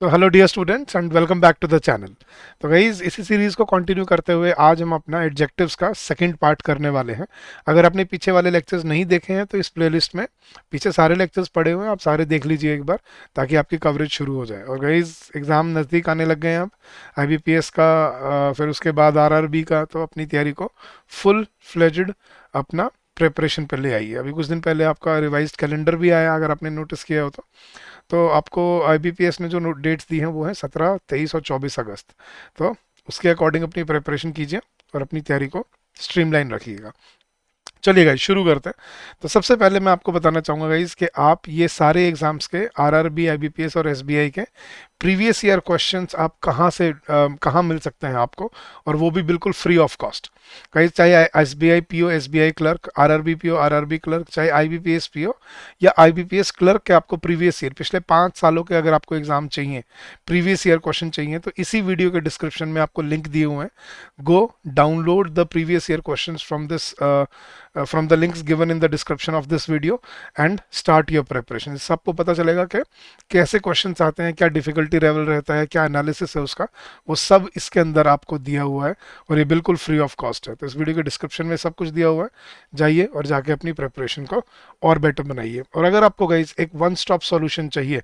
तो hello dear students and welcome back to the channel. तो guys इसी series को कंटिन्यू करते हुए आज हम अपना एडजेक्टिव्स का सेकंड पार्ट करने वाले हैं। अगर आपने पीछे वाले लेक्चर्स नहीं देखे हैं तो इस प्लेलिस्ट में पीछे सारे लेक्चर्स पड़े हुए हैं, आप सारे देख लीजिए एक बार ताकि आपकी कवरेज शुरू हो जाए। और गाइज एग्ज़ाम नज़दीक आने लग गए हैं अब आईबीपीएस का, फिर उसके बाद आरआरबी का। तो अपनी तैयारी को फुल फ्लेज्ड अपना प्रिपरेशन पे ले आइए। अभी कुछ दिन पहले आपका रिवाइज्ड कैलेंडर भी आया, अगर आपने नोटिस किया हो तो आपको आईबीपीएस ने जो डेट्स दी हैं वो हैं 17, 23 और 24 अगस्त। तो उसके अकॉर्डिंग अपनी प्रिपरेशन कीजिए और अपनी तैयारी को स्ट्रीमलाइन रखिएगा। चलिए गाइस शुरू करते हैं। तो सबसे पहले मैं आपको बताना चाहूँगा गाइस कि आप ये सारे एग्जाम्स के आरआरबी, आईबीपीएस और एसबीआई के प्रीवियस ईयर क्वेश्चंस आप कहाँ मिल सकते हैं आपको, और वो भी बिल्कुल फ्री ऑफ कॉस्ट। गाइस चाहे SBI PO, SBI clerk, RRB PO, RRB clerk, चाहे आईबीपीएस पीओ या आईबीपीएस क्लर्क के आपको प्रीवियस ईयर पिछले 5 सालों के अगर आपको एग्जाम चाहिए, प्रीवियस ईयर क्वेश्चन चाहिए, तो इसी वीडियो के डिस्क्रिप्शन में आपको लिंक दिए हुए हैं। Go download the previous year question from the links given in the description of this video and start your preparation. सबको पता चलेगा कि कैसे क्वेश्चंस आते हैं, क्या डिफिकल्टी लेवल रहता है, क्या एनालिसिस है उसका, वो सब इसके अंदर आपको दिया हुआ है और ये बिल्कुल फ्री ऑफ कॉस्ट है। तो इस वीडियो के डिस्क्रिप्शन में सब कुछ दिया हुआ है, जाइए और जाके अपनी प्रिपरेशन को और बेटर बनाइए। और अगर आपको गाइस एक वन स्टॉप सॉल्यूशन चाहिए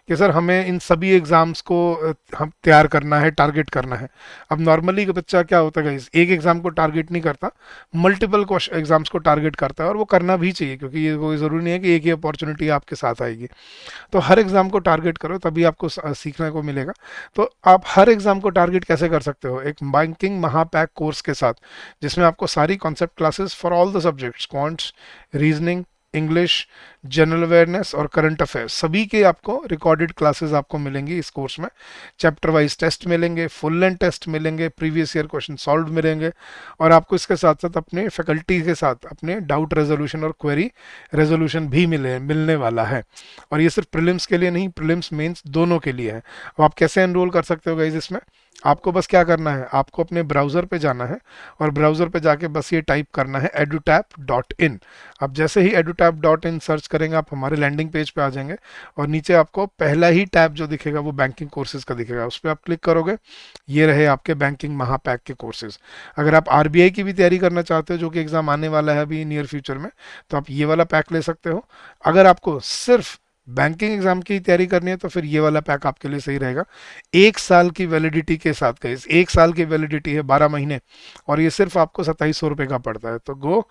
कि सर हमें इन सभी एग्जाम्स को हम तैयार करना है, टारगेट करना है। अब नॉर्मली बच्चा क्या होता है गाइस, एक एग्जाम को टारगेट नहीं करता, मल्टीपल एग्जाम्स को टारगेट करता है, और वो करना भी चाहिए क्योंकि ये कोई ज़रूरी नहीं है कि एक ही अपॉर्चुनिटी आपके साथ आएगी। तो हर एग्जाम को टारगेट करो, तभी आपको सीखने को मिलेगा। तो आप हर एग्जाम को टारगेट कैसे कर सकते हो? एक बैंकिंग महापैक कोर्स के साथ, जिसमें आपको सारी concept classes for all the subjects, quants, reasoning, English, general awareness और करंट अफेयर्स, सभी के आपको रिकॉर्डेड क्लासेस आपको मिलेंगी इस कोर्स में। चैप्टर वाइज टेस्ट मिलेंगे, फुल लेंथ टेस्ट मिलेंगे, प्रीवियस ईयर क्वेश्चन सॉल्व मिलेंगे, और आपको इसके साथ साथ अपने फैकल्टी के साथ अपने डाउट रेजोल्यूशन और क्वेरी रेजोल्यूशन भी मिलने वाला है। और ये सिर्फ प्रीलिम्स के लिए नहीं, प्रीलिम्स मेंस दोनों के लिए है। अब आप कैसे एनरोल कर सकते हो गाइज इसमें? आपको बस क्या करना है, आपको अपने ब्राउज़र पे जाना है और ब्राउज़र पे जाके बस ये टाइप करना है edutap.in। आप जैसे ही edutap.in सर्च करेंगे आप हमारे लैंडिंग पेज पे आ जाएंगे, और नीचे आपको पहला ही टैब जो दिखेगा वो बैंकिंग कोर्सेज का दिखेगा, उस पर आप क्लिक करोगे, ये रहे आपके बैंकिंग महापैक के कोर्सेज। अगर आप आरबीआई की भी तैयारी करना चाहते हो, जो कि एग्ज़ाम आने वाला है अभी नियर फ्यूचर में, तो आप ये वाला पैक ले सकते हो। अगर आपको सिर्फ बैंकिंग एग्जाम की तैयारी करनी है तो फिर ये वाला पैक आपके लिए सही रहेगा। 1 साल की वैलिडिटी के साथ का, 1 साल की वैलिडिटी है, 12 महीने, और ये सिर्फ आपको 2700 रुपये का पड़ता है। तो go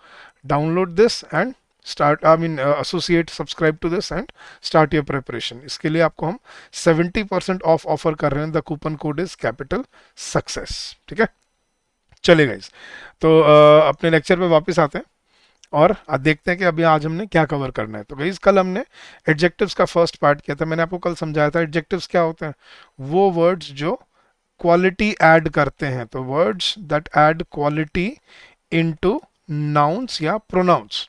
download this and start, I mean associate, subscribe to this and start your preparation. इसके लिए आपको हम 70% ऑफ ऑफर कर रहे हैं। The coupon code is capital success. ठीक है, चलिए गाइस, तो अपने लेक्चर पे वापस आते हैं और आज देखते हैं कि अभी आज हमने क्या कवर करना है। तो गाइस कल हमने एडजेक्टिव्स का फर्स्ट पार्ट किया था। मैंने आपको कल समझाया था एडजेक्टिव्स क्या होते हैं, वो वर्ड्स जो क्वालिटी ऐड करते हैं। तो words that add quality into nouns या प्रोनाउंस,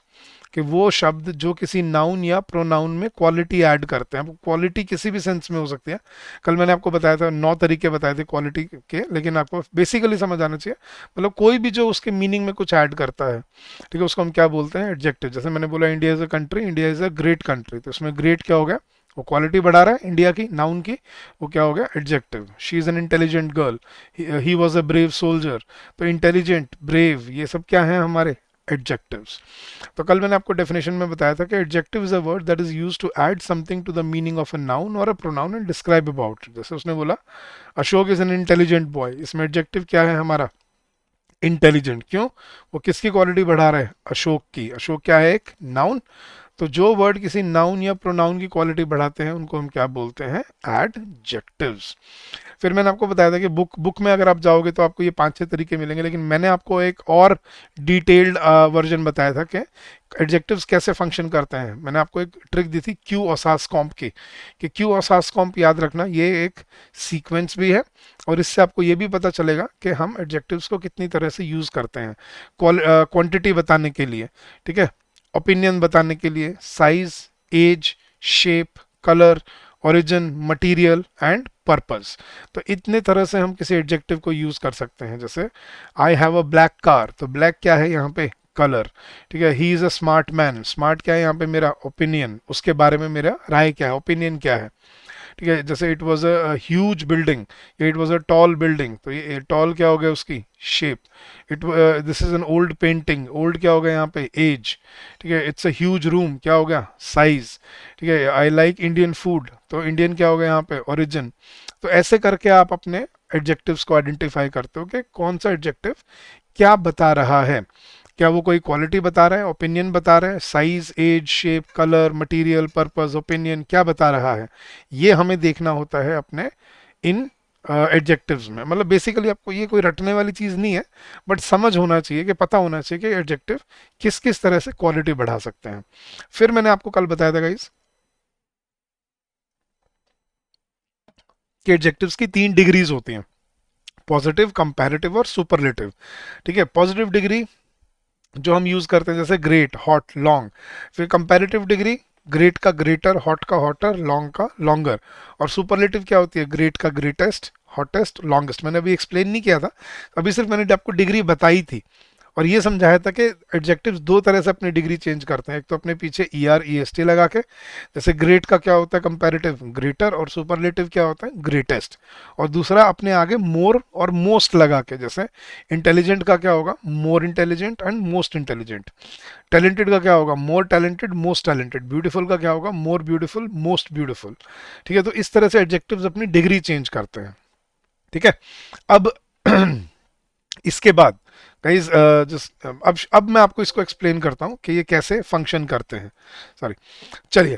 कि वो शब्द जो किसी नाउन या प्रोनाउन में क्वालिटी ऐड करते हैं। क्वालिटी किसी भी सेंस में हो सकती है। कल मैंने आपको बताया था, 9 तरीके बताए थे क्वालिटी के, लेकिन आपको बेसिकली समझ आना चाहिए। मतलब कोई भी जो उसके मीनिंग में कुछ ऐड करता है, ठीक है, उसको हम क्या बोलते हैं? एडजेक्टिव। जैसे मैंने बोला India is a country, India is a great country, तो उसमें ग्रेट क्या हो गया? वो क्वालिटी बढ़ा रहा है इंडिया की, नाउन की, वो क्या हो गया? Adjective. She is an intelligent girl, he was a brave soldier, तो इंटेलिजेंट, ब्रेव, ये सब क्या है? हमारे एडजेक्टिव्स। तो कल मैंने आपको डेफिनेशन में बताया था कि adjective is a word that is used to add something to the meaning of a noun और a pronoun and describe about. जैसे उसने बोला Ashok is an intelligent boy, इसमें एडजेक्टिव क्या है हमारा? इंटेलिजेंट। क्यों? वो किसकी क्वालिटी बढ़ा रहा है? अशोक की। अशोक क्या है? एक नाउन। तो जो वर्ड किसी नाउन या प्रोनाउन की क्वालिटी बढ़ाते हैं उनको हम क्या बोलते हैं? एडजेक्टिव्स। फिर मैंने आपको बताया था कि बुक में अगर आप जाओगे तो आपको ये 5-6 तरीके मिलेंगे, लेकिन मैंने आपको एक और डिटेल्ड वर्जन बताया था कि एडजेक्टिव्स कैसे फंक्शन करते हैं। मैंने आपको एक ट्रिक दी थी क्यू ऑसास कॉम्प की, कि क्यू ऑसास कॉम्प याद रखना, ये एक सीक्वेंस भी है, और इससे आपको ये भी पता चलेगा कि हम एडजेक्टिव्स को कितनी तरह से यूज़ करते हैं। क्वांटिटी बताने के लिए, ठीक है, ओपिनियन बताने के लिए, size, age, shape, colour, origin, material and purpose. तो इतने तरह से हम किसी एडजेक्टिव को यूज कर सकते हैं। जैसे I have a black car, तो ब्लैक क्या है यहाँ पे? कलर। ठीक है, ही is a smart man, smart क्या है यहाँ पे? मेरा ओपिनियन, उसके बारे में मेरा राय क्या है, ओपिनियन क्या है। ठीक है, जैसे it was a huge building या it was a tall building, तो ये टॉल क्या हो गया उसकी shape. It this is an old painting, old क्या हो गया यहाँ पे एज। ठीक है, इट्स अ ह्यूज रूम क्या हो गया साइज। ठीक है, आई लाइक इंडियन फूड, तो इंडियन क्या हो गया यहाँ पे ओरिजिन। तो ऐसे करके आप अपने एडजेक्टिव्स को आइडेंटिफाई करते हो कि कौन सा एडजेक्टिव क्या बता रहा है। क्या वो कोई क्वालिटी बता रहा है, ओपिनियन बता रहा है, size age shape colour material purpose opinion क्या बता रहा है, ये हमें देखना होता है अपने इन एडजेक्टिव्स में। मतलब बेसिकली आपको ये कोई रटने वाली चीज़ नहीं है, बट समझ होना चाहिए कि पता होना चाहिए कि एडजेक्टिव किस किस तरह से क्वालिटी बढ़ा सकते हैं। फिर मैंने आपको कल बताया था गाइस कि एडजेक्टिव्स की 3 डिग्रीज होती हैं, पॉजिटिव कंपैरेटिव और सुपरलेटिव। ठीक है, पॉजिटिव डिग्री जो हम यूज करते हैं जैसे ग्रेट हॉट लॉन्ग। फिर कंपैरेटिव डिग्री ग्रेट का ग्रेटर हॉट का हॉटर लॉन्ग का लॉन्गर। और सुपरलेटिव क्या होती है ग्रेट का ग्रेटेस्ट हॉटेस्ट लॉन्गेस्ट। मैंने अभी एक्सप्लेन नहीं किया था, अभी सिर्फ मैंने आपको डिग्री बताई थी और ये समझाया था कि एडजेक्टिव्स 2 तरह से अपनी डिग्री चेंज करते हैं। एक तो अपने पीछे E R E S T लगा के, जैसे ग्रेट का क्या होता है कंपैरेटिव ग्रेटर और सुपरलेटिव क्या होता है ग्रेटेस्ट। और दूसरा अपने आगे मोर और मोस्ट लगा के, जैसे इंटेलिजेंट का क्या होगा more intelligent and most intelligent. Talented का क्या होगा मोर टैलेंटेड मोस्ट टैलेंटेड। ब्यूटीफुल का क्या होगा मोर ब्यूटीफुल मोस्ट ब्यूटीफुल। ठीक है, तो इस तरह से एडजेक्टिव्स अपनी डिग्री चेंज करते हैं। ठीक है, अब इसके बाद गाइस जस्ट अब मैं आपको इसको एक्सप्लेन करता हूँ कि ये कैसे फंक्शन करते हैं। सॉरी, चलिए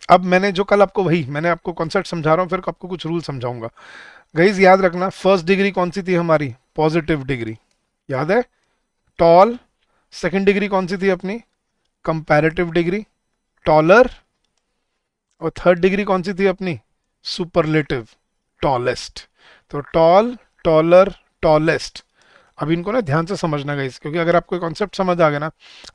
अब मैंने जो कल आपको वही मैंने आपको कॉन्सेप्ट समझा रहा हूँ, फिर आपको कुछ रूल समझाऊंगा। गाइस याद रखना फर्स्ट डिग्री कौन सी थी हमारी पॉजिटिव डिग्री, याद है टॉल। सेकंड डिग्री कौन सी थी अपनी कंपैरेटिव डिग्री टॉलर। और थर्ड डिग्री कौन सी थी अपनी सुपरलेटिव टॉलेस्ट। तो टॉल टॉलर टॉलेस्ट। अब इनको ना ध्यान से समझना गाइस, क्योंकि अगर आपको कॉन्सेप्ट समझ आ गया ना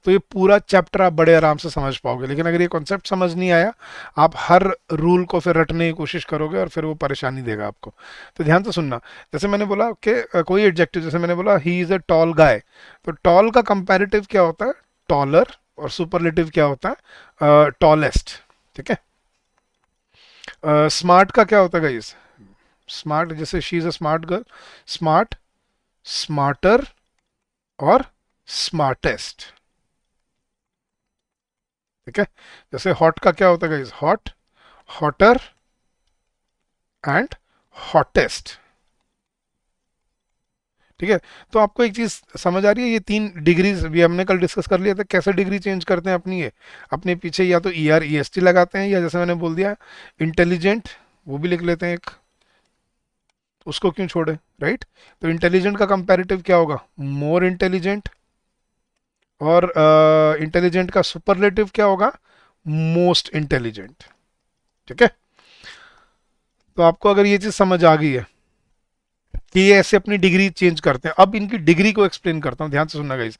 तो ये पूरा चैप्टर आप बड़े आराम से समझ पाओगे। लेकिन अगर ये कॉन्सेप्ट समझ नहीं आया, आप हर रूल को फिर रटने की कोशिश करोगे और फिर वो परेशानी देगा आपको। तो ध्यान से सुनना, जैसे मैंने बोला कि कोई एडजेक्टिव, जैसे मैंने बोला ही इज अ टॉल गाय, तो टॉल का कंपैरेटिव क्या होता है टॉलर और सुपरलेटिव क्या होता है टॉलेस्ट। ठीक है, स्मार्ट का क्या होता है गाइस स्मार्ट, जैसे she is a smart girl, smart smarter और स्मार्टेस्ट। ठीक है, जैसे हॉट का क्या होता है guys hot hotter and hottest. ठीक है, तो आपको एक चीज समझ आ रही है, ये 3 डिग्रीज भी हमने कल डिस्कस कर लिया था कैसे डिग्री चेंज करते हैं अपनी। ये अपने पीछे या तो E R E S T लगाते हैं, या जैसे मैंने बोल दिया इंटेलिजेंट वो भी लिख लेते हैं एक, उसको क्यों छोड़े राइट। तो इंटेलिजेंट का कंपैरेटिव क्या होगा मोर इंटेलिजेंट। और इंटेलिजेंट का सुपरलेटिव क्या होगा मोस्ट इंटेलिजेंट। ठीक है, तो आपको अगर ये चीज समझ आ गई है कि ये ऐसे अपनी डिग्री चेंज करते हैं, अब इनकी डिग्री को एक्सप्लेन करता हूँ, ध्यान से सुनना गाइस।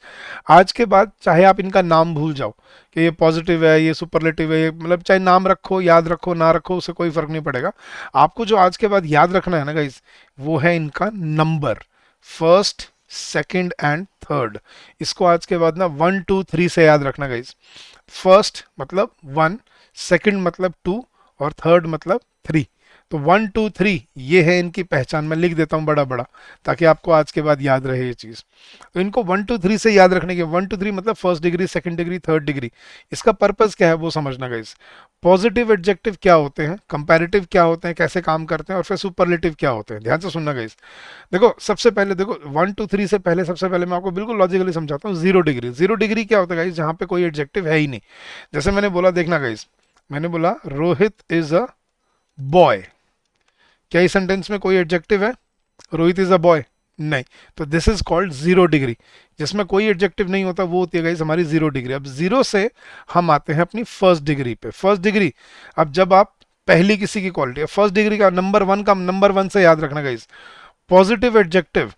आज के बाद चाहे आप इनका नाम भूल जाओ कि ये पॉजिटिव है ये सुपरलेटिव है, ये मतलब चाहे नाम रखो याद रखो ना रखो उससे कोई फर्क नहीं पड़ेगा। आपको जो आज के बाद याद रखना है ना गाइस वो है इनका number, first second and third. इसको आज के बाद ना 1 2 3 से याद रखना गाइस। फर्स्ट मतलब 1, सेकंड मतलब 2 और थर्ड मतलब 3। तो 1 2 3 ये है इनकी पहचान। मैं लिख देता हूँ बड़ा बड़ा ताकि आपको आज के बाद याद रहे ये चीज। तो इनको 1 2 3 से याद रखने के 1 2 3 मतलब first degree second degree third degree. इसका पर्पस क्या है वो समझना गाइस। पॉजिटिव एडजेक्टिव क्या होते हैं, कंपैरेटिव क्या होते हैं, कैसे काम करते हैं, और फिर सुपरलेटिव क्या होते हैं। ध्यान से सुनना गाइस। देखो सबसे पहले देखो 1 2 3 से पहले सबसे पहले मैं आपको बिल्कुल लॉजिकली समझाता हूँ। 0 डिग्री, 0 डिग्री क्या होता है गाइस जहाँ पे कोई एडजेक्टिव है ही नहीं। जैसे मैंने बोला देखना गाइस, मैंने बोला रोहित इज अ बॉय, क्या इस सेंटेंस में कोई एडजेक्टिव है रोहित इज अ बॉय नहीं। तो दिस इज कॉल्ड 0 डिग्री। जिसमें कोई एडजेक्टिव नहीं होता वो होती है गाइस हमारी 0 डिग्री। अब 0 से हम आते हैं अपनी फर्स्ट डिग्री पे। फर्स्ट डिग्री अब जब आप पहली किसी की क्वालिटी, फर्स्ट डिग्री का नंबर 1 से याद रखना गाइस। पॉजिटिव एडजेक्टिव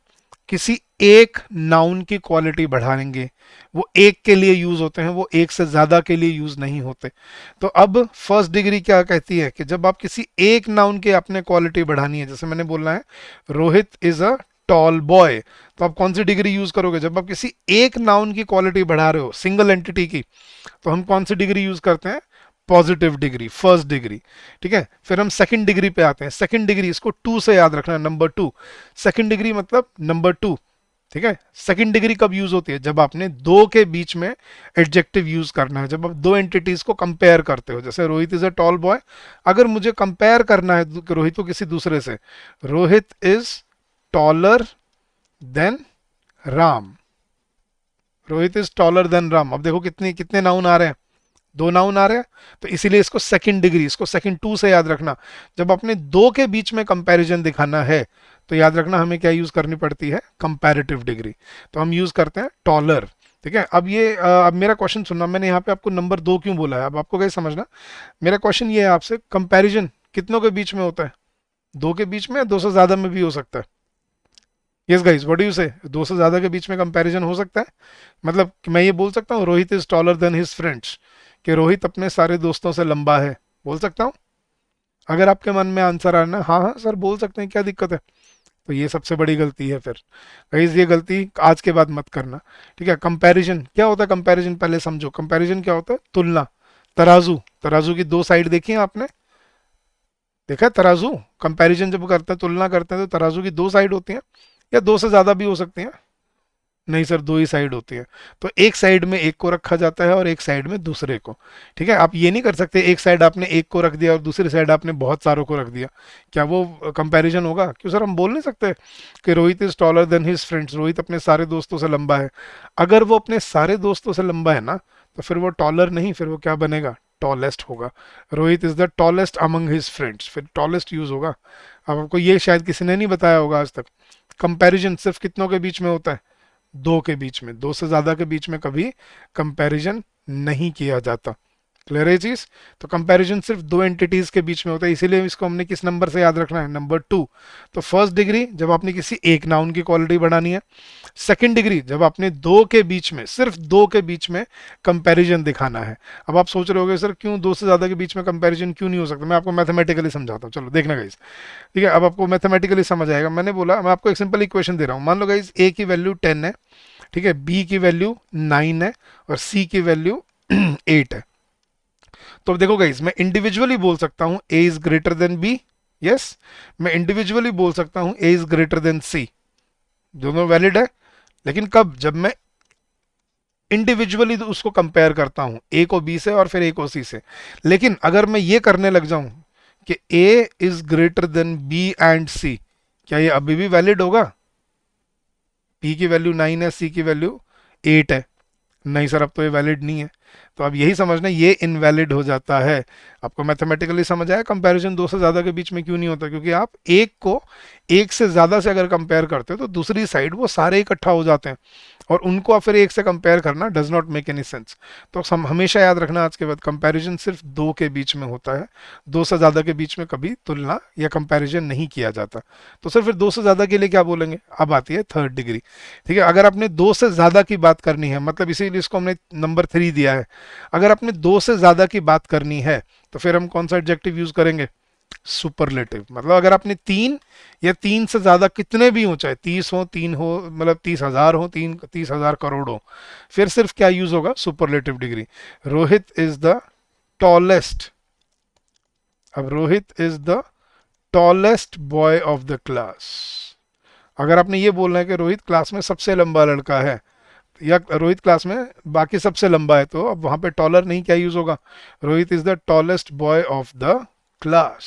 किसी एक नाउन की क्वालिटी बढ़ाएंगे, वो एक के लिए यूज होते हैं, वो एक से ज्यादा के लिए यूज नहीं होते। तो अब फर्स्ट डिग्री क्या कहती है कि जब आप किसी एक नाउन के अपने क्वालिटी बढ़ानी है, जैसे मैंने बोलना है Rohit is a tall boy, तो आप कौन सी डिग्री यूज करोगे जब आप किसी एक नाउन की क्वालिटी बढ़ा रहे हो सिंगल एंटिटी की, तो हम कौन सी डिग्री यूज करते हैं पॉजिटिव डिग्री, फर्स्ट डिग्री, ठीक है। फिर हम सेकंड डिग्री पे आते हैं। सेकंड डिग्री, इसको टू से याद रखना, नंबर टू। सेकंड डिग्री मतलब नंबर टू, ठीक है। सेकंड डिग्री कब यूज होती है? जब आपने दो के बीच में एडजेक्टिव यूज करना है, जब आप दो एंटिटीज को कंपेयर करते हो। जैसे Rohit is a tall boy, अगर मुझे कंपेयर करना है रोहित को किसी दूसरे से, Rohit is taller than Ram, Rohit is taller than Ram. अब देखो कितने कितने नाउन आ रहे हैं, दो नाउन आ रहे हैं। तो इसीलिए इसको सेकंड डिग्री, इसको सेकंड टू से याद रखना। जब अपने दो के बीच में कंपैरिजन दिखाना है तो याद रखना हमें क्या यूज करनी पड़ती है? Comparative degree. तो हम यूज करते हैं टॉलर, ठीक है। अब ये अब मेरा क्वेश्चन सुनना, मैंने यहाँ पे आपको नंबर दो क्यों बोला है, अब आपको कैसे समझना। मेरा क्वेश्चन ये है आपसे, कंपैरिजन कितनों के बीच में होता है? दो के बीच में, दो से ज्यादा में भी हो सकता है। Yes guys, what do you से? दो से ज्यादा के बीच में कंपैरिजन हो सकता है। मतलब कि मैं ये बोल सकता हूँ Rohit is taller than his friends, कि रोहित अपने सारे दोस्तों से लंबा है, बोल सकता हूँ। अगर आपके मन में आंसर आना, हाँ हाँ सर बोल सकते हैं, क्या दिक्कत है। तो ये सबसे बड़ी गलती है। फिर गाइस ये गलती आज के बाद मत करना, ठीक है। कंपैरिजन क्या होता है? कंपैरिजन पहले समझो, कंपैरिजन क्या होता है? तुलना। तराजू, तराजू की दो साइड देखी है आपने? देखा है तराजू? कंपैरिजन जब करते हैं, तुलना करते हैं, तो तराजू की दो साइड होती हैं, या दो से ज्यादा भी हो सकती हैं? नहीं सर, दो ही साइड होती है। तो एक साइड में एक को रखा जाता है और एक साइड में दूसरे को, ठीक है। आप ये नहीं कर सकते एक साइड आपने एक को रख दिया और दूसरी साइड आपने बहुत सारों को रख दिया, क्या वो कंपैरिजन होगा? क्यों सर, हम बोल नहीं सकते कि Rohit is taller than his friends, Rohit अपने सारे दोस्तों से लंबा है। अगर वो अपने सारे दोस्तों से लंबा है ना, तो फिर वो टॉलर नहीं, फिर वो क्या बनेगा? टॉलेस्ट होगा। Rohit is the tallest among his friends, फिर टॉलेस्ट यूज होगा। अब आपको ये शायद किसी ने नहीं बताया होगा आज तक, कंपैरिजन सिर्फ कितनों के बीच में होता है? दो के बीच में, दो से ज्यादा के बीच में कभी कंपैरिजन नहीं किया जाता। क्लियर है चीज? तो कंपैरिजन सिर्फ दो एंटिटीज के बीच में होता है, इसीलिए इसको हमने किस नंबर से याद रखना है? Number two. तो फर्स्ट डिग्री जब आपने किसी एक नाउन की क्वालिटी बढ़ानी है। सेकंड डिग्री जब आपने दो के बीच में, सिर्फ दो के बीच में कंपैरिजन दिखाना है। अब आप सोच रहे होगे सर क्यों दो से ज्यादा के बीच में कंपैरिजन क्यों नहीं हो सकता? मैं आपको मैथमेटिकली समझाता हूँ, चलो देखना गाइस, ठीक है। अब आपको मैथमेटिकली समझ आएगा। मैंने बोला, मैं आपको एक सिंपल इक्वेशन दे रहा हूँ। मान लो गाइस ए की वैल्यू 10 है, ठीक है, बी की वैल्यू 9 है और सी की वैल्यू 8 है। तो अब देखो गाइस, मैं इंडिविजुअली बोल सकता हूं A is greater than B, yes. मैं इंडिविजुअली बोल सकता हूं A is greater than C, दोनों वैलिड है। लेकिन कब? जब मैं इंडिविजुअली उसको कंपेयर करता हूं, ए को बी से और फिर ए को सी से। लेकिन अगर मैं ये करने लग जाऊं कि A is greater than B and C, क्या ये अभी भी वैलिड होगा? पी की वैल्यू 9 है, सी की वैल्यू 8 है, नहीं सर अब तो ये वैलिड नहीं है। तो अब यही समझना, ये इनवैलिड हो जाता है। आपको मैथमेटिकली समझ आया कंपैरिजन दो से ज्यादा के बीच में क्यों नहीं होता? क्योंकि आप एक को एक से ज्यादा से अगर कंपेयर करते हो तो दूसरी साइड वो सारे इकट्ठा हो जाते हैं, और उनको फिर एक से कंपेयर करना does not make any sense. तो हमेशा याद रखना आज के बाद, कंपैरिजन सिर्फ दो के बीच में होता है, दो से ज्यादा के बीच में कभी तुलना या कंपैरिजन नहीं किया जाता। तो सिर्फ फिर दो से ज्यादा के लिए क्या बोलेंगे? अब आती है थर्ड डिग्री, ठीक है। अगर आपने दो से ज्यादा की बात करनी है, मतलब इसीलिए इसको हमने नंबर 3 दिया है। अगर आपने दो से ज्यादा की बात करनी है तो फिर हम कौन सा एडजेक्टिव यूज करेंगे? सुपरलेटिव। मतलब अगर आपने तीन या तीन से ज्यादा कितने भी हो, चाहे 30 हो, तीन हो, मतलब 30,000 हो, 30,000 करोड़ हो, फिर सिर्फ क्या यूज होगा? Superlative degree. Rohit is the tallest, अब Rohit is the tallest boy of the class. अगर आपने ये बोलना है कि रोहित क्लास में सबसे लंबा लड़का है, या रोहित क्लास में बाकी सबसे लंबा है, तो अब वहां पे टॉलर नहीं, क्या यूज होगा? Rohit is the tallest boy of the class.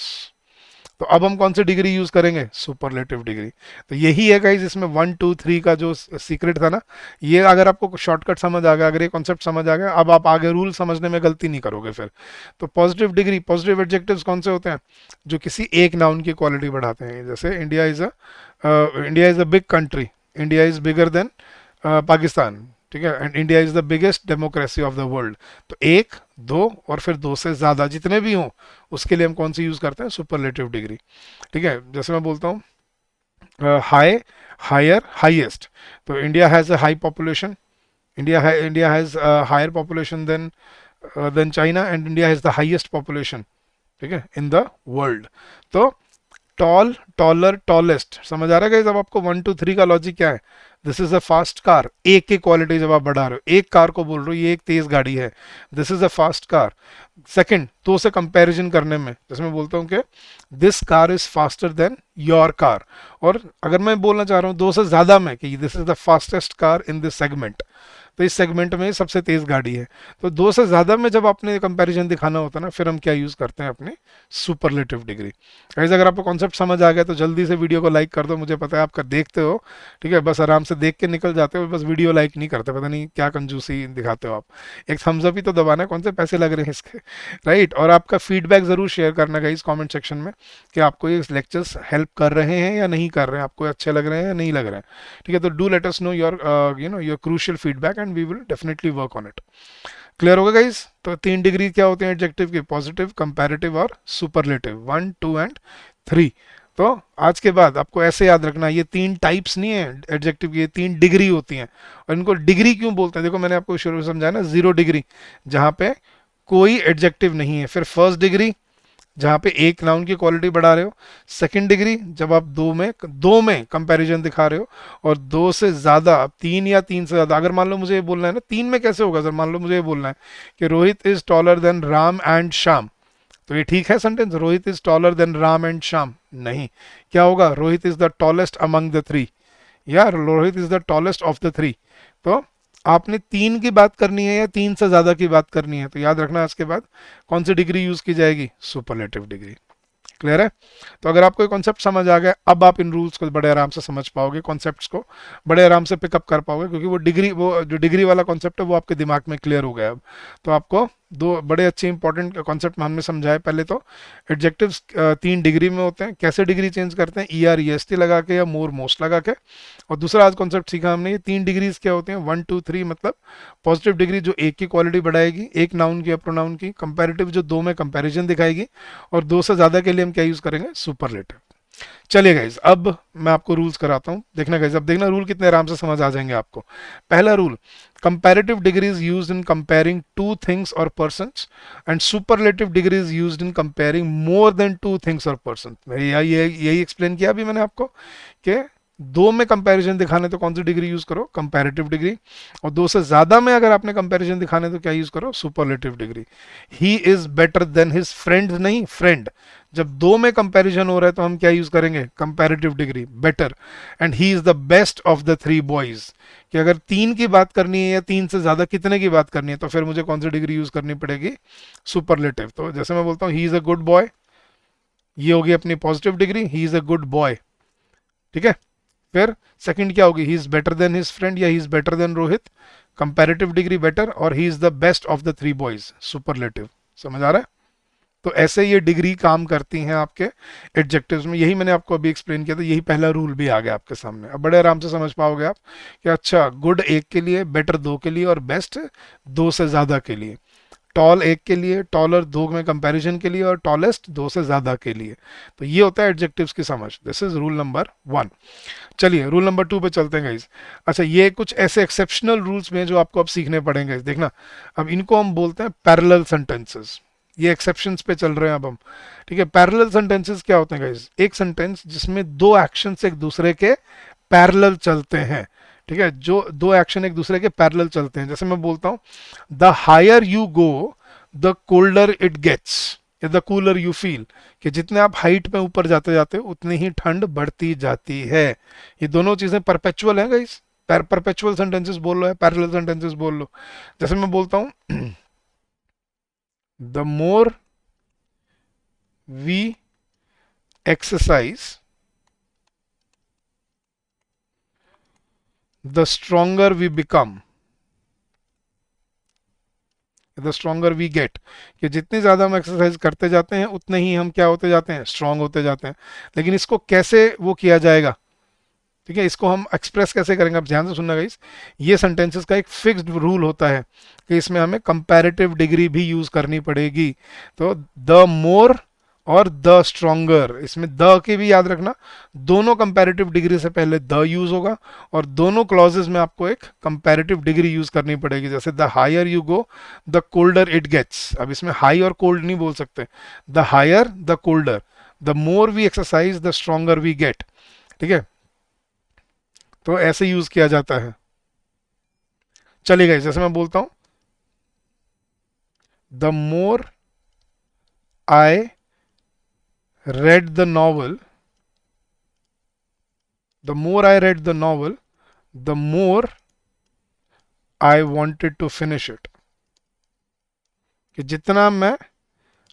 तो अब हम कौन सी डिग्री यूज करेंगे? Superlative degree. तो यही है गाइस इसमें 1 2 3 का जो सीक्रेट था ना, ये अगर आपको शॉर्टकट समझ आ गया, अगर ये कॉन्सेप्ट समझ आ गया, अब आप आगे रूल समझने में गलती नहीं करोगे फिर। तो पॉजिटिव डिग्री, पॉजिटिव एडजेक्टिव्स कौन से होते हैं? जो किसी एक नाउन की क्वालिटी बढ़ाते हैं। जैसे India is a big country, India is bigger than Pakistan, ठीक है, and India is the biggest democracy of the world. तो एक, दो और फिर दो से ज्यादा जितने भी हों, उसके लिए हम कौन सी यूज करते हैं? सुपरलेटिव डिग्री, ठीक है। जैसे मैं बोलता हूँ हाई, हायर, हाईएस्ट। तो India has a high population, India has higher population than China, and India has the highest population, ठीक है, इन द वर्ल्ड। तो टॉल, टॉलर, टॉलेस्ट, समझ आ रहा है गाइस? अब आपको 1 2 3 का लॉजिक क्या है? This is a fast car, एक की क्वालिटी जब आप बढ़ा रहे हो, एक कार को बोल रहे हो ये एक तेज गाड़ी है, this is a fast car. Second, दो से कंपैरिजन करने में जैसे मैं बोलता हूँ कि this car is faster than your car, और अगर मैं बोलना चाह रहा हूँ दो से ज्यादा में कि this is the fastest car in this segment, तो इस सेगमेंट में सबसे तेज गाड़ी है। तो दो से ज्यादा में जब आपने कंपैरिजन दिखाना होता है ना, फिर हम क्या यूज करते हैं, अपनी सुपरलेटिव डिग्री। गाइस अगर आपको कॉन्सेप्ट समझ आ गया तो जल्दी से वीडियो को लाइक कर दो, मुझे पता है आपका देखते हो, ठीक है, बस आराम से देख के निकल जाते हो, बस वीडियो लाइक नहीं करते, पता नहीं क्या कंजूसी दिखाते हो आप। एक थम्स अप ही तो दबाना है, कौन से पैसे लग रहे हैं इसके, राइट। और आपका फीडबैक जरूर शेयर करना गाइस कमेंट सेक्शन में कि आपको ये लेक्चर्स हेल्प कर रहे हैं या नहीं कर रहे हैं, आपको अच्छे लग रहे हैं या नहीं लग रहे हैं, ठीक है। तो do let us know your your crucial feedback and we will definitely work on it. Clear होगा गाइस? तो 3 डिग्री क्या होते हैं एडजेक्टिव की, पॉजिटिव, कंपैरेटिव और सुपरलेटिव, 1, 2 एंड 3। तो आज के बाद आपको ऐसे याद रखना, ये 3 टाइप्स नहीं है एडजेक्टिव की, ये 3 डिग्री होती हैं। और इनको डिग्री क्यों बोलते हैं, देखो मैंने आपको शुरू में समझाया ना, 0 डिग्री जहां पे कोई एडजेक्टिव नहीं है, फिर फर्स्ट डिग्री जहां पे एक नाउन की क्वालिटी बढ़ा रहे हो, सेकंड डिग्री जब आप दो में कंपैरिजन दिखा रहे हो, और दो से ज्यादा, 3 या 3 से ज्यादा। अगर मान लो मुझे ये बोलना है ना, 3 में कैसे होगा सर, मान लो मुझे ये बोलना है कि Rohit is taller than Ram and Shyam, तो ये ठीक है sentence, Rohit is taller than Ram and Shyam? नहीं, क्या होगा, Rohit is the tallest among the 3, या Rohit is the tallest of the 3। तो आपने 3 की बात करनी है या 3 से ज्यादा की बात करनी है, तो याद रखना इसके बाद कौन सी डिग्री यूज की जाएगी, सुपरलेटिव डिग्री। क्लियर है? तो अगर आपको ये कॉन्सेप्ट समझ आ गया, अब आप इन रूल्स को बड़े आराम से समझ पाओगे, कॉन्सेप्ट्स को बड़े आराम से पिकअप कर पाओगे, क्योंकि वो जो डिग्री वाला कॉन्सेप्ट है वो आपके दिमाग में क्लियर हो गया अब। तो आपको दो बड़े अच्छे इंपॉर्टेंट कॉन्सेप्ट हमने समझाए। पहले तो एडजेक्टिव्स 3 डिग्री में होते हैं, कैसे डिग्री चेंज करते हैं, E R E S T लगा के या मोर मोस्ट लगा के। और दूसरा आज कॉन्सेप्ट सीखा हमने, ये 3 डिग्रीज क्या होते हैं, 1, 2, 3, मतलब पॉजिटिव डिग्री जो एक की क्वालिटी बढ़ाएगी, एक नाउन की या प्रोनाउन की, कंपैरेटिव जो दो में कंपैरिजन दिखाएगी, और दो से ज्यादा के लिए हम क्या यूज करेंगे, सुपरलेटिव। चलिए गाइज अब मैं आपको रूल्स कराता हूं, देखना गाइज, अब देखना रूल कितने आराम से समझ आ जाएंगे आपको। पहला rule, comparative degree is used in comparing two things और persons, and superlative degree is used in comparing more than two things और पर्सन। यही एक्सप्लेन किया अभी मैंने आपको कि दो में कंपैरिजन दिखाने तो कौन सी डिग्री यूज करो, कंपैरेटिव डिग्री, और दो से ज्यादा में अगर आपने कंपैरिजन दिखाने तो क्या यूज करो, superlative degree. He is better than his friend, नहीं फ्रेंड, जब दो में कंपैरिजन हो रहा है तो हम क्या यूज करेंगे, comparative degree, better. And he is the best of the 3 boys, कि अगर 3 की बात करनी है या 3 से ज्यादा कितने की बात करनी है, तो फिर मुझे कौन सी डिग्री यूज करनी पड़ेगी, सुपरलेटिव। तो जैसे मैं बोलता हूँ he is a good boy, ये होगी अपनी positive degree, he is a good boy, ठीक है। फिर सेकंड क्या होगी, he is better than his friend या he is better than Rohit, comparative degree better, और he is the best of the 3 boys, superlative. समझ आ रहा है? तो ऐसे ये डिग्री काम करती हैं आपके एडजेक्टिव्स में, यही मैंने आपको अभी एक्सप्लेन किया था, यही पहला रूल भी आ गया आपके सामने। अब बड़े आराम से समझ पाओगे आप कि अच्छा, गुड एक के लिए, बेटर दो के लिए, और बेस्ट दो से ज्यादा के लिए। टॉल एक के लिए, टॉलर दो में कंपैरिजन के लिए, और टॉलेस्ट दो से ज्यादा के लिए। तो ये होता है एडजेक्टिव्स की समझ। This is rule number 1। चलिए रूल नंबर 2 पे चलते हैं गाइज। अच्छा, ये कुछ ऐसे एक्सेप्शनल रूल्स में जो आपको अब सीखने पड़ेंगे, देखना। अब इनको हम बोलते हैं पैरेलल सेंटेंसेस, ये एक्सेप्शंस पे चल रहे हैं अब हम, ठीक है। पैरेलल सेंटेंसेस क्या होते हैं गाइज, एक सेंटेंस जिसमें दो एक्शंस एक दूसरे के पैरेलल चलते हैं, ठीक है, जो दो एक्शन एक दूसरे के पैरेलल चलते हैं। जैसे मैं बोलता हूं, the higher you go the colder it gets, या द कूलर यू फील, कि जितने आप हाइट में ऊपर जाते जाते हो उतनी ही ठंड बढ़ती जाती है। ये दोनों चीजें परपेचुअल हैं गाइस, परपेचुअल सेंटेंसेस बोल लो या पैरेलल सेंटेंसेस बोल लो। जैसे मैं बोलता हूं, the more we exercise the stronger we become, the stronger we get, कि जितनी ज़्यादा हम एक्सरसाइज करते जाते हैं उतने ही हम क्या होते जाते हैं, स्ट्रांग होते जाते हैं। लेकिन इसको कैसे वो किया जाएगा, ठीक है, इसको हम एक्सप्रेस कैसे करेंगे, आप ध्यान से सुनना गाइस। ये सेंटेंसेस का एक फिक्स्ड रूल होता है कि इसमें हमें कंपैरेटिव डिग्री भी यूज करनी पड़ेगी। तो द मोर और द स्ट्रोंगर, इसमें द की भी याद रखना, दोनों कंपैरेटिव डिग्री से पहले द यूज होगा, और दोनों क्लॉजेस में आपको एक कंपैरेटिव डिग्री यूज करनी पड़ेगी। जैसे the higher you go the colder it gets, अब इसमें हाई और कोल्ड नहीं बोल सकते, the higher the colder, the more we exercise the stronger we get, ठीक है। तो ऐसे यूज किया जाता है। चलिए जैसे मैं बोलता हूं, the more I read the novel, the more I read the novel, the more I wanted to finish it. कि जितना मैं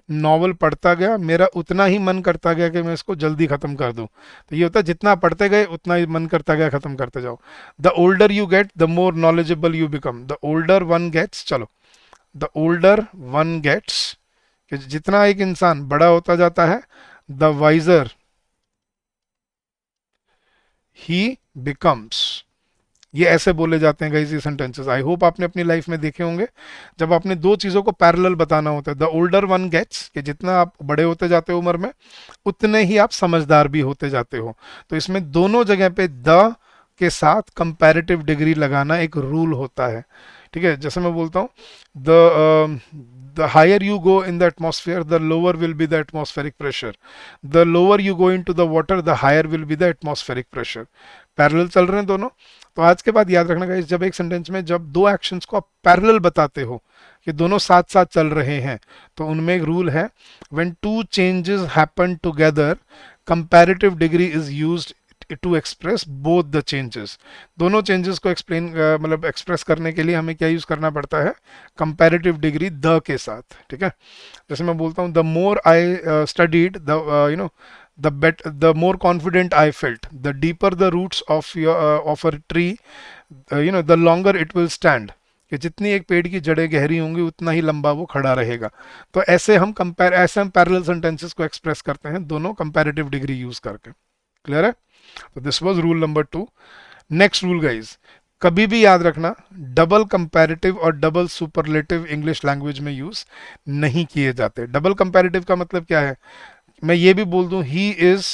नॉवल पढ़ता गया, मेरा उतना ही मन करता गया कि मैं इसको जल्दी खत्म कर दूं। तो ये होता है, जितना पढ़ते गए उतना ही मन करता गया खत्म करते जाओ। The older you get the more knowledgeable you become, the older one gets, चलो, द ओल्डर वन गेट्स, कि जितना एक इंसान बड़ा होता जाता है, द वाइजर ही बिकम्स। ये ऐसे बोले जाते हैं गाइस ये सेंटेंसेस। आई होप आपने अपनी लाइफ में देखे होंगे, जब आपने दो चीजों को पैरेलल बताना होता है। द ओल्डर वन गेट्स, कि जितना आप बड़े होते जाते हो उम्र में, उतने ही आप समझदार भी होते जाते हो। तो इसमें दोनों जगह पे द के साथ कंपैरेटिव डिग्री लगाना एक रूल होता है। ठीक है, जैसे मैं बोलता हूँ, the higher you go in the atmosphere the lower will be the atmospheric pressure, the lower you go into the water the higher will be the atmospheric pressure. Parallel चल रहे हैं दोनों। तो आज के बाद याद रखना गाइस, जब एक सेंटेंस में जब दो एक्शंस को आप पैरेलल बताते हो कि दोनों साथ साथ चल रहे हैं, तो उनमें एक रूल है, when two changes happen together comparative degree is used to express both the changes. दोनों चेंजेस को एक्सप्लेन मतलब एक्सप्रेस करने के लिए हमें क्या यूज करना पड़ता है, कंपैरेटिव डिग्री द के साथ। ठीक है, जैसे मैं बोलता हूँ, the more I studied the you know the more confident I felt, the deeper the roots of a tree, the longer it will stand। कि जितनी एक पेड़ की जड़ें गहरी होंगी उतना ही लंबा वो खड़ा रहेगा। तो ऐसे हम पैरेलल सेंटेंसेस को एक्सप्रेस करते हैं दोनों कंपैरेटिव डिग्री यूज करके। क्लियर है? तो this was rule number 2। Next rule guys, कभी भी याद रखना, डबल कंपैरेटिव और डबल सुपरलेटिव इंग्लिश लैंग्वेज में यूज नहीं किए जाते। डबल कंपैरेटिव का मतलब क्या है? मैं ये भी बोल दूं, ही is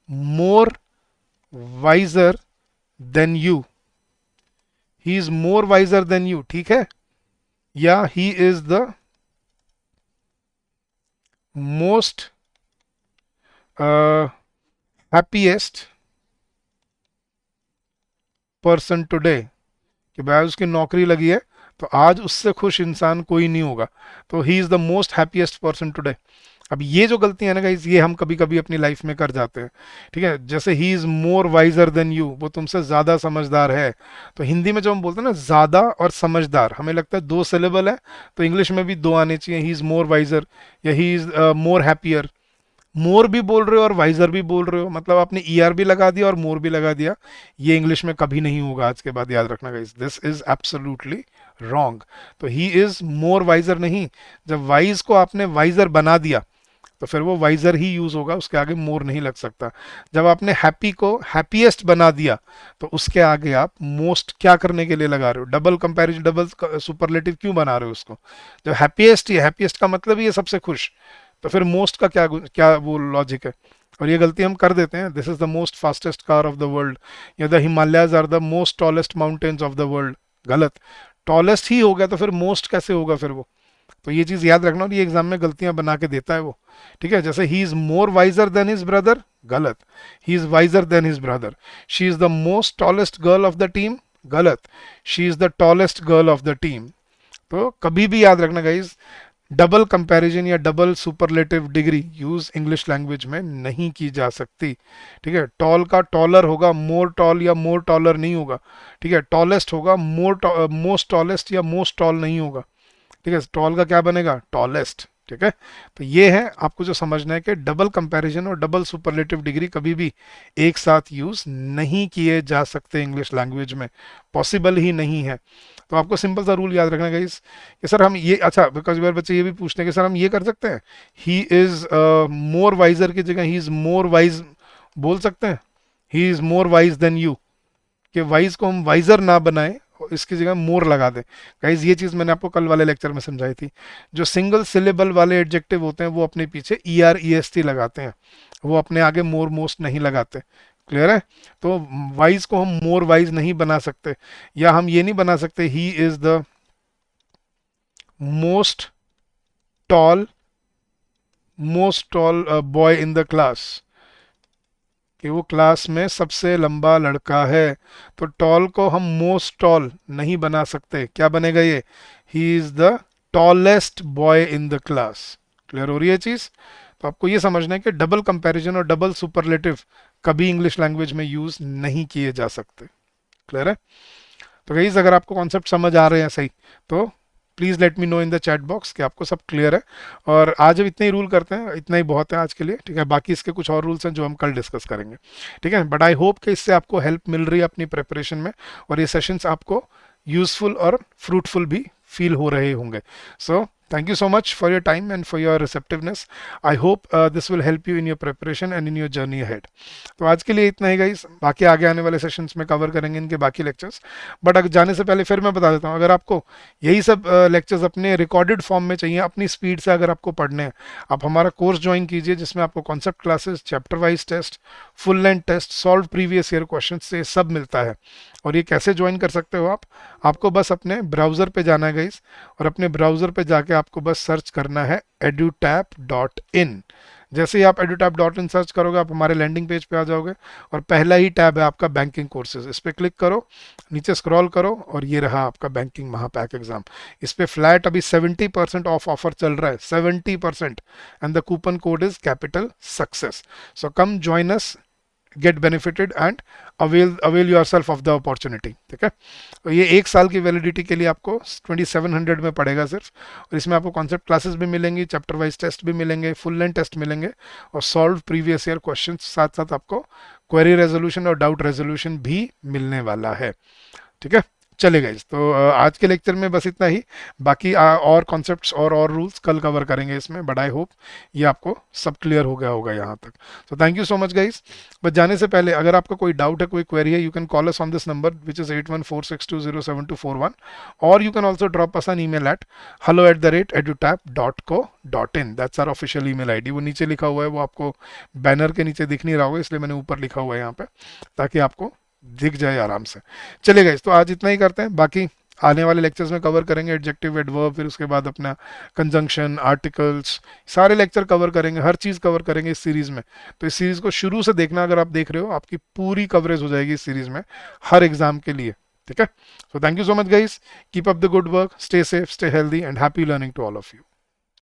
more wiser then you, he is more wiser then you, ठीक है, या he is the most happiest person today. कि भाई उसकी नौकरी लगी है, तो आज उससे खुश इंसान कोई नहीं होगा, तो ही is the most happiest person today. अब ये जो गलतियां है ना गाइस, ये हम कभी कभी अपनी लाइफ में कर जाते हैं। ठीक है, जैसे he is more wiser then you, वो तुमसे ज्यादा समझदार है। तो हिंदी में जो हम बोलते हैं ना, ज्यादा और समझदार, हमें लगता है दो सिलेबल है, तो इंग्लिश में भी दो आने चाहिए, ही इज मोर वाइजर या ही इज मोर हैप्पियर। मोर भी बोल रहे हो और वाइजर भी बोल रहे हो, मतलब आपने ईआर भी लगा दिया और मोर भी लगा दिया। ये इंग्लिश में कभी नहीं होगा आज के बाद, याद रखना guys, this is absolutely wrong. तो ही इज मोर वाइजर नहीं, जब वाइज को आपने वाइजर बना दिया तो फिर वो वाइजर ही यूज होगा, उसके आगे मोर नहीं लग सकता। जब आपने हैप्पी को हैप्पीएस्ट बना दिया, तो उसके आगे आप मोस्ट क्या करने के लिए लगा रहे हो? डबल कंपैरिजन, डबल सुपरलेटिव क्यों बना रहे हो उसको? जब हैप्पीएस्ट ही, हैप्पीएस्ट का मतलब ही है सबसे खुश, तो फिर मोस्ट का क्या क्या वो लॉजिक है? और ये गलती हम कर देते हैं, this is the most fastest car of the world, या the Himalayas are the most tallest mountains of the world. गलत, टॉलेस्ट ही हो गया तो फिर मोस्ट कैसे होगा फिर वो? तो ये चीज याद रखना, और ये एग्जाम में गलतियां बना के देता है वो। ठीक है, जैसे he is more wiser than his brother, गलत, he is wiser than his brother. She is the most tallest girl of the team, गलत, she is the tallest girl of the team. तो कभी भी याद रखना गाइज, डबल कंपैरिजन या double superlative degree use English language में नहीं की जा सकती। ठीक है, टॉल का टॉलर होगा, मोर टॉल या मोर टॉलर नहीं होगा। ठीक है, टॉलेस्ट होगा, मोस्ट टॉलेस्ट या मोस्ट टॉल नहीं होगा। ठीक है, टॉल का क्या बनेगा? टॉलेस्ट। ठीक है, तो ये है आपको जो समझना है कि डबल कंपैरिजन और डबल सुपरलेटिव डिग्री कभी भी एक साथ यूज नहीं किए जा सकते इंग्लिश लैंग्वेज में, पॉसिबल ही नहीं है। तो आपको सिंपल सा रूल याद रखना गाइस कि सर हम ये, अच्छा बिकॉज बार बच्चे ये भी पूछते हैं कि सर हम ये कर सकते हैं, ही इज मोर वाइजर की जगह ही इज मोर वाइज बोल सकते हैं, he is more wise than you, कि वाइज को हम वाइजर ना बनाए, इसकी जगह मोर लगा दें। गाइज ये चीज मैंने आपको कल वाले लेक्चर में समझाई थी। जो सिंगल सिलेबल वाले एडजेक्टिव होते हैं वो अपने पीछे E R E S T लगाते हैं, वो अपने आगे मोर मोस्ट नहीं लगाते। क्लियर है? तो वाइज को हम मोर वाइज नहीं बना सकते, या हम ये नहीं बना सकते ही is the most tall boy in the class. कि वो क्लास में सबसे लंबा लड़का है। तो टॉल को हम मोस्ट टॉल नहीं बना सकते, क्या बनेगा ये, ही is the tallest boy in the class. Clear हो रही है चीज। तो आपको ये समझना है कि डबल कंपैरिजन और डबल सुपरलेटिव कभी इंग्लिश लैंग्वेज में यूज नहीं किए जा सकते। क्लियर है। तो गाइस अगर आपको कॉन्सेप्ट समझ आ रहे हैं सही, तो please let me know in the chat box कि आपको सब क्लियर है। और आज अब इतने ही रूल करते हैं, इतना ही बहुत है आज के लिए, ठीक है। बाकी इसके कुछ और रूल्स हैं जो हम कल डिस्कस करेंगे, ठीक है। बट आई होप कि इससे आपको हेल्प मिल रही है अपनी प्रिपरेशन में, और ये सेशंस आपको यूजफुल और फ्रूटफुल भी फील हो रहे होंगे। सो thank you so much for your time and for your receptiveness. I hope this will help you in your preparation and in your journey ahead. तो आज के लिए इतना ही गाइस, बाकी आगे आने वाले सेशंस में कवर करेंगे इनके बाकी लेक्चर्स। बट अगर जाने से पहले फिर मैं बता देता हूँ, अगर आपको यही सब लेक्चर्स अपने रिकॉर्डेड फॉर्म में चाहिए, अपनी स्पीड से अगर आपको पढ़ने हैं, आप हमारा कोर्स ज्वाइन कीजिए, जिसमें आपको concept classes, chapter wise test, full length test, solve previous year question से सब मिलता है। और ये कैसे ज्वाइन कर सकते हो आप, आपको बस अपने ब्राउज़र पे जाना है गाइस, और अपने ब्राउज़र पे जाके आपको बस सर्च करना है edutap.in। जैसे ही आप edutap.in सर्च करोगे, आप हमारे लैंडिंग पेज पे आ जाओगे, और पहला ही टैब है आपका बैंकिंग कोर्सेज, इस पर क्लिक करो, नीचे स्क्रॉल करो, और ये रहा आपका बैंकिंग महापैक एग्जाम। इस पे फ्लैट अभी 70% ऑफ ऑफर चल रहा है, 70%, and the coupon code is capital success. So come join us, get benefited and avail your self of the opportunity, ठीक है। तो ये 1 साल की वैलिडिटी के लिए आपको 2700 में पड़ेगा सिर्फ, और इसमें आपको कॉन्सेप्ट क्लासेस भी मिलेंगी, चैप्टर वाइज टेस्ट भी मिलेंगे, फुल लेंथ टेस्ट मिलेंगे, और सॉल्व प्रीवियस ईयर क्वेश्चन, साथ साथ आपको क्वेरी रेजोल्यूशन और डाउट रेजोल्यूशन भी मिलने वाला है, ठीक है। चलेगा इस तो आज के लेक्चर में बस इतना ही। बाकी और कॉन्सेप्ट्स और रूल्स कल कवर करेंगे इसमें, बट आई होप ये आपको सब क्लियर हो गया होगा यहाँ तक। सो thank you so much guys. बस जाने से पहले अगर आपका कोई डाउट है, कोई क्वेरी है, you can call us on this number which is 8146207241, और you can also drop us an email at hello@edutap.co.in। That's our official email ID. वो नीचे लिखा हुआ है, वो आपको बैनर के नीचे दिख नहीं रहा होगा, इसलिए मैंने ऊपर लिखा हुआ है यहाँ पे, ताकि आपको दिख जाए आराम से। चलेगा इस तो आज इतना ही करते हैं, बाकी आने वाले लेक्चर्स में कवर करेंगे एडजेक्टिव, एडवर्ब, फिर उसके बाद अपना कंजंक्शन, आर्टिकल्स, सारे लेक्चर कवर करेंगे, हर चीज़ कवर करेंगे इस सीरीज़ में। तो इस सीरीज़ को शुरू से देखना, अगर आप देख रहे हो, आपकी पूरी कवरेज हो जाएगी इस सीरीज़ में हर एग्जाम के लिए, ठीक है। So thank you so much guys, keep up the good work, stay safe, stay healthy and happy learning to all of you.